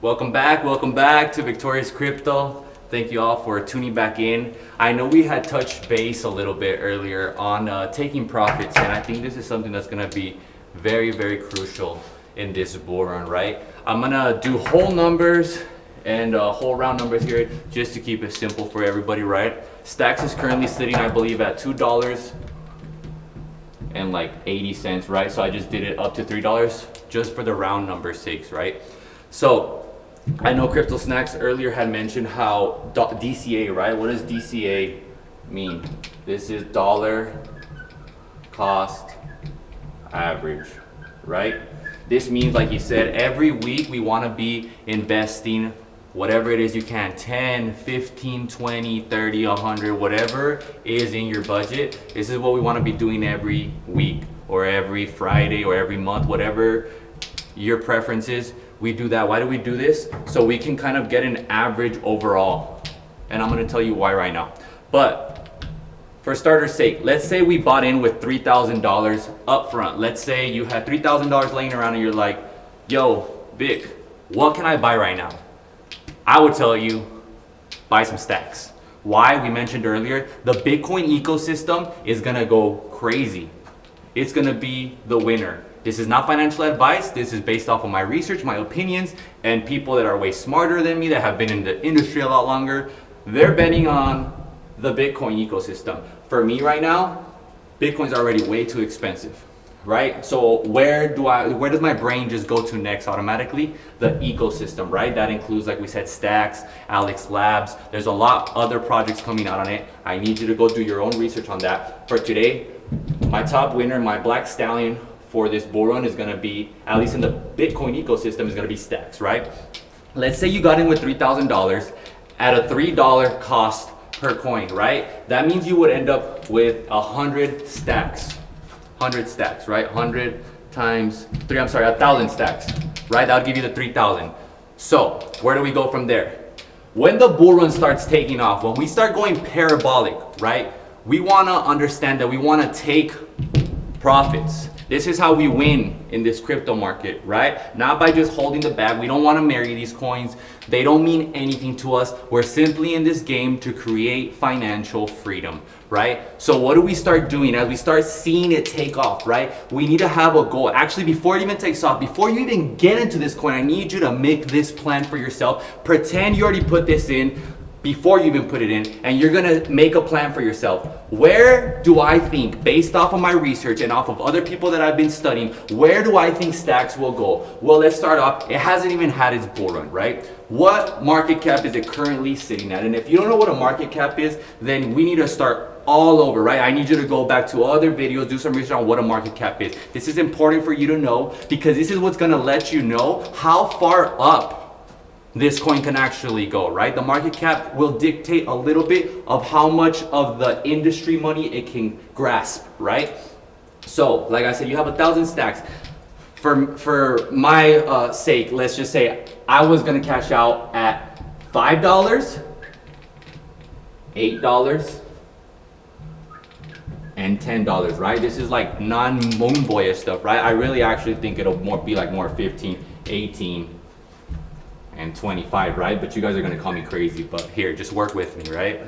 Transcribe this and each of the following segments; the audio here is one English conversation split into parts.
Welcome back to Victorious Crypto. Thank you all for tuning back in. I know we had touched base a little bit earlier on taking profits, and I think this is something that's gonna be very, very crucial in this bull run, right? I'm gonna do whole numbers and whole round numbers here just to keep it simple for everybody, right? Stacks is currently sitting, I believe, at $2 and like 80 cents, right? So I just did it up to $3 just for the round number sakes, right? So I know Crypto Snacks earlier had mentioned how DCA, right? What does DCA mean? This is dollar cost average, right? This means, like you said, every week we want to be investing whatever it is you can, 10, 15, 20, 30, 100, whatever is in your budget. This is what we want to be doing every week or every Friday or every month, whatever your preference is. We do that. Why do we do this? So we can kind of get an average overall. And I'm going to tell you why right now. But for starter's sake, let's say we bought in with $3,000 up front. Let's say you had $3,000 laying around and you're like, yo, Vic, what can I buy right now? I would tell you, buy some stacks. Why? We mentioned earlier, the Bitcoin ecosystem is going to go crazy. It's going to be the winner. This is not financial advice. This is based off of my research, my opinions, and people that are way smarter than me, that have been in the industry a lot longer. They're betting on the Bitcoin ecosystem. For me right now, Bitcoin's already way too expensive, right? So where does my brain just go to next automatically? The ecosystem, right? That includes, like we said, Stacks, Alex Labs. There's a lot other projects coming out on it. I need you to go do your own research on that. For today, my top winner, my black stallion for this bull run is gonna be, at least in the Bitcoin ecosystem, is gonna be Stacks, right? Let's say you got in with $3,000 at a $3 cost per coin, right? That means you would end up with 100 stacks. 100 stacks, right? 100 times 3, 1,000 stacks, right? That would give you the 3,000. So where do we go from there? When the bull run starts taking off, when we start going parabolic, right? We wanna understand that we wanna take profits. This is how we win in this crypto market, right? Not by just holding the bag. We don't want to marry these coins. They don't mean anything to us. We're simply in this game to create financial freedom, right? So what do we start doing as we start seeing it take off, right? We need to have a goal. Actually, before it even takes off, before you even get into this coin, I need you to make this plan for yourself. Pretend you already put this in before you even put it in, and you're gonna make a plan for yourself. Where do I think, based off of my research and off of other people that I've been studying, where do I think Stacks will go? Well, let's start off. It hasn't even had its bull run, right? What market cap is it currently sitting at? And if you don't know what a market cap is, then we need to start all over, right? I need you to go back to other videos, do some research on what a market cap is. This is important for you to know, because this is what's gonna let you know how far up this coin can actually go, right? The market cap will dictate a little bit of how much of the industry money it can grasp, right? So, like I said, you have 1,000 stacks. For my sake, let's just say I was gonna cash out at $5, $8, and $10, right? This is like non-moon boyish stuff, right? I really actually think it'll be more 15, 18, and 25, right? But you guys are gonna call me crazy, but here, just work with me, right?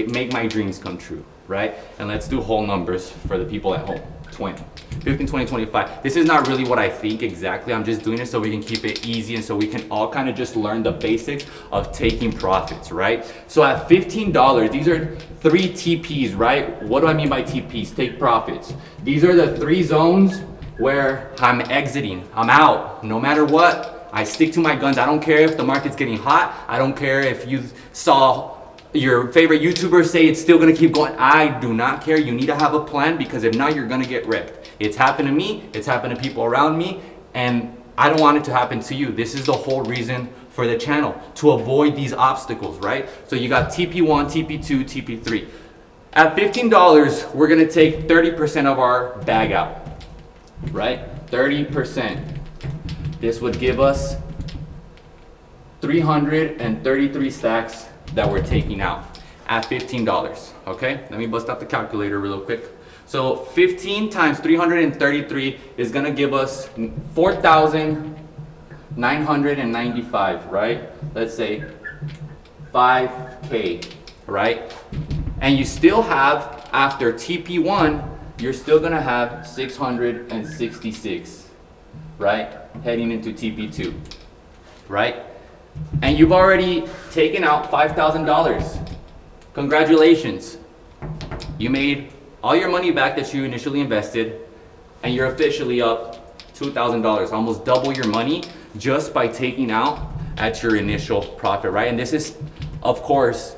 Make my dreams come true, right? And let's do whole numbers for the people at home. 20, 15, 20, 25. This is not really what I think exactly. I'm just doing it so we can keep it easy and so we can all kind of just learn the basics of taking profits, right? So at $15, these are 3 TPs, right? What do I mean by TPs? Take profits. These are the 3 zones where I'm exiting. I'm out, no matter what. I stick to my guns. I don't care if the market's getting hot. I don't care if you saw your favorite YouTuber say it's still gonna keep going. I do not care. You need to have a plan, because if not, you're gonna get ripped. It's happened to me. It's happened to people around me, and I don't want it to happen to you. This is the whole reason for the channel, to avoid these obstacles, right? So you got TP1, TP2, TP3. At $15, we're gonna take 30% of our bag out, right? 30%. This would give us 333 stacks that we're taking out at $15, okay? Let me bust out the calculator real quick. So 15 times 333 is gonna give us 4,000 995, right? Let's say 5K, right? And you still have, after TP1, you're still gonna have 666, right? Heading into TP2, right? And you've already taken out $5,000. Congratulations. You made all your money back that you initially invested, and you're officially up $2,000, almost double your money just by taking out at your initial profit, right? And this is, of course,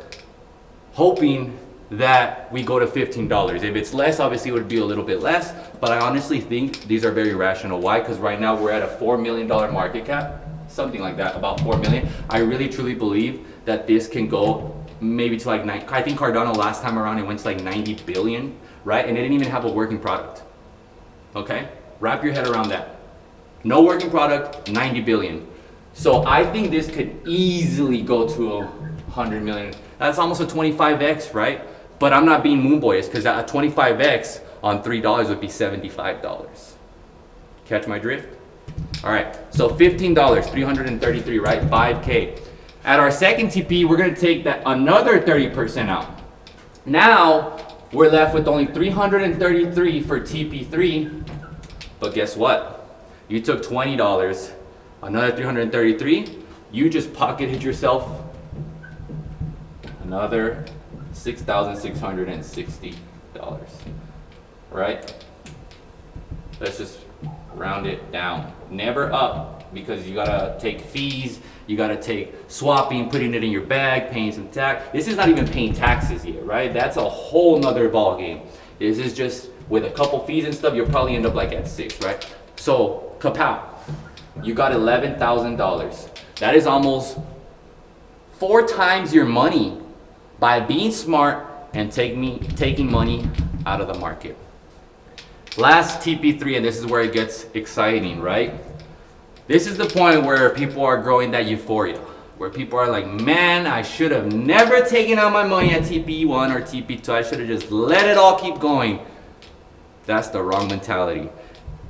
hoping that we go to $15. If it's less, obviously it would be a little bit less, but I honestly think these are very rational. Why? Because right now we're at a $4 million market cap, something like that, about 4 million. I really truly believe that this can go maybe to like I think Cardano last time around it went to like 90 billion, right? And it didn't even have a working product. Okay? Wrap your head around that. No working product, 90 billion. So I think this could easily go to 100 million. That's almost a 25x, right? But I'm not being moon boyish, because a 25x on $3 would be $75. Catch my drift? All right, so $15, 333, right? 5K. At our second TP, we're gonna take that another 30% out. Now, we're left with only 333 for TP3, but guess what? You took $20, another 333, you just pocketed yourself another $6,660, right? Let's just round it down. Never up, because you gotta take fees, you gotta take swapping, putting it in your bag, paying some tax. This is not even paying taxes yet, right? That's a whole nother ball game. This is just with a couple fees and stuff, you'll probably end up like at 6, right? So, kapow, you got $11,000. That is almost 4 times your money by being smart and taking money out of the market. Last TP3, and this is where it gets exciting, right? This is the point where people are growing that euphoria, where people are like, man, I should have never taken out my money at TP1 or TP2. I should have just let it all keep going. That's the wrong mentality.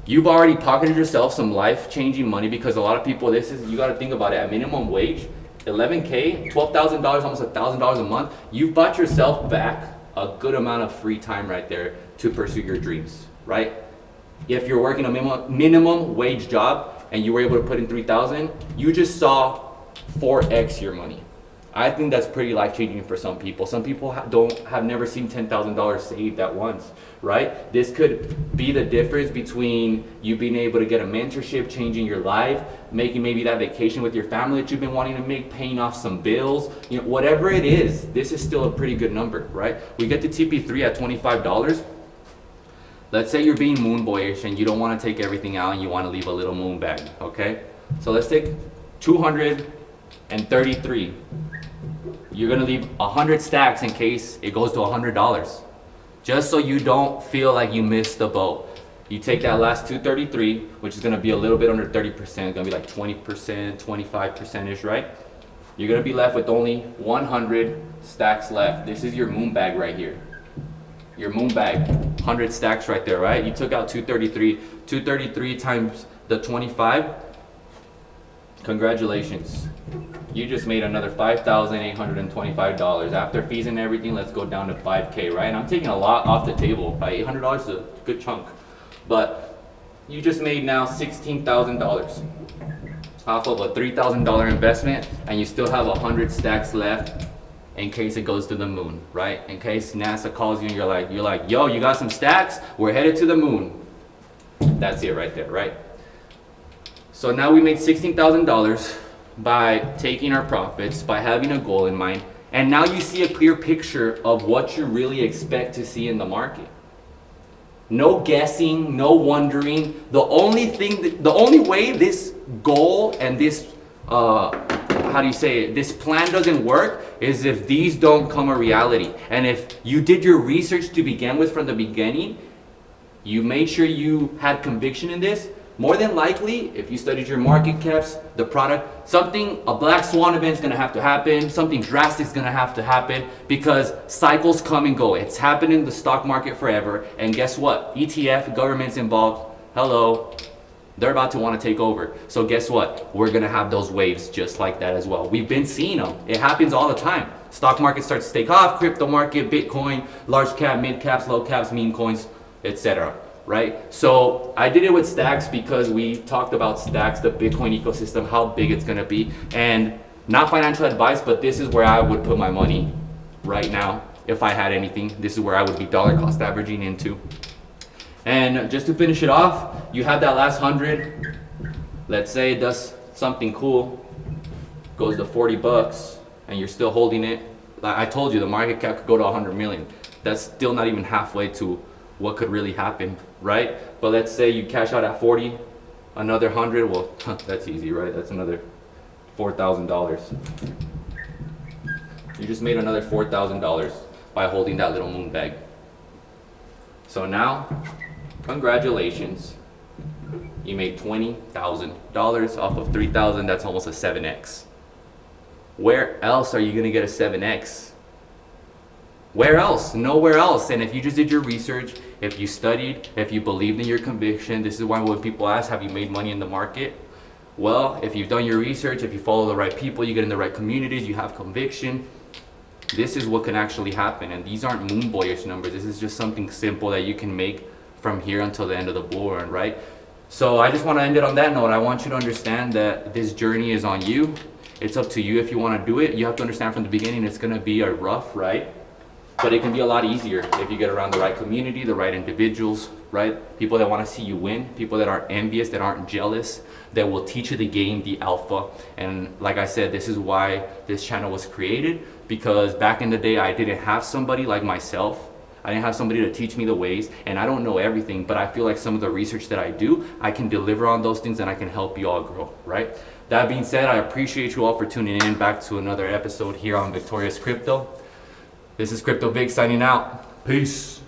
You've already pocketed yourself some life-changing money, because a lot of people, you got to think about it, at minimum wage, 11K, $12,000, almost $1,000 a month, you've bought yourself back a good amount of free time right there to pursue your dreams, right? If you're working a minimum wage job and you were able to put in 3,000, you just saw 4x your money. I think that's pretty life-changing for some people. Some people have never seen $10,000 saved at once, right? This could be the difference between you being able to get a mentorship, changing your life, making maybe that vacation with your family that you've been wanting to make, paying off some bills, you know, whatever it is, this is still a pretty good number, right? We get to TP3 at $25. Let's say you're being moon boyish and you don't want to take everything out and you want to leave a little moon bag, okay? So let's take 233. You're gonna leave 100 stacks in case it goes to $100. Just so you don't feel like you missed the boat. You take that last 233, which is gonna be a little bit under 30%, gonna be like 20%, 25%-ish, right? You're gonna be left with only 100 stacks left. This is your moon bag right here. Your moon bag, 100 stacks right there, right? You took out 233. 233 times the 25. Congratulations. You just made another $5,825. After fees and everything, let's go down to 5K, right? And I'm taking a lot off the table. By $800 is a good chunk. But you just made now $16,000 off of a $3,000 investment, and you still have 100 stacks left in case it goes to the moon, right? In case NASA calls you and you're like, yo, you got some stacks? We're headed to the moon. That's it right there, right? So now we made $16,000 by taking our profits, by having a goal in mind, and now you see a clear picture of what you really expect to see in the market. No guessing, no wondering. The only way this goal and this, this plan doesn't work is if these don't come a reality. And if you did your research to begin with from the beginning, you made sure you had conviction in this, more than likely, if you studied your market caps, the product, a black swan event is going to have to happen, something drastic is going to have to happen, because cycles come and go. It's happened in the stock market forever, and guess what? ETF, government's involved. Hello. They're about to want to take over. So guess what? We're going to have those waves just like that as well. We've been seeing them. It happens all the time. Stock market starts to take off, crypto market, Bitcoin, large cap, mid caps, low caps, meme coins, etc. Right? So I did it with Stacks because we talked about Stacks, the Bitcoin ecosystem, how big it's going to be. And not financial advice, but this is where I would put my money right now. If I had anything, this is where I would be dollar cost averaging into. And just to finish it off, you have that last 100. Let's say it does something cool, goes to 40 bucks, and you're still holding it. Like I told you, the market cap could go to 100 million. That's still not even halfway to what could really happen, right? But let's say you cash out at 40, another 100. Well, that's easy, right? That's another $4,000. You just made another $4,000 by holding that little moon bag. So now, congratulations. You made $20,000 off of 3,000. That's almost a 7x. Where else are you gonna get a 7x? Where else? Nowhere else. And if you just did your research, if you studied, if you believed in your conviction, this is why when people ask, have you made money in the market? Well, if you've done your research, if you follow the right people, you get in the right communities, you have conviction, this is what can actually happen. And these aren't moon boyish numbers. This is just something simple that you can make from here until the end of the bull run, right? So I just want to end it on that note. I want you to understand that this journey is on you. It's up to you if you want to do it. You have to understand from the beginning it's going to be a rough ride, but it can be a lot easier if you get around the right community, the right individuals, right? People that want to see you win, people that aren't envious, that aren't jealous, that will teach you the game, the alpha. And like I said, this is why this channel was created, because back in the day, I didn't have somebody like myself. I didn't have somebody to teach me the ways, and I don't know everything, but I feel like some of the research that I do, I can deliver on those things and I can help you all grow, right? That being said, I appreciate you all for tuning in back to another episode here on Victorious Crypto. This is Crypto Vic signing out. Peace.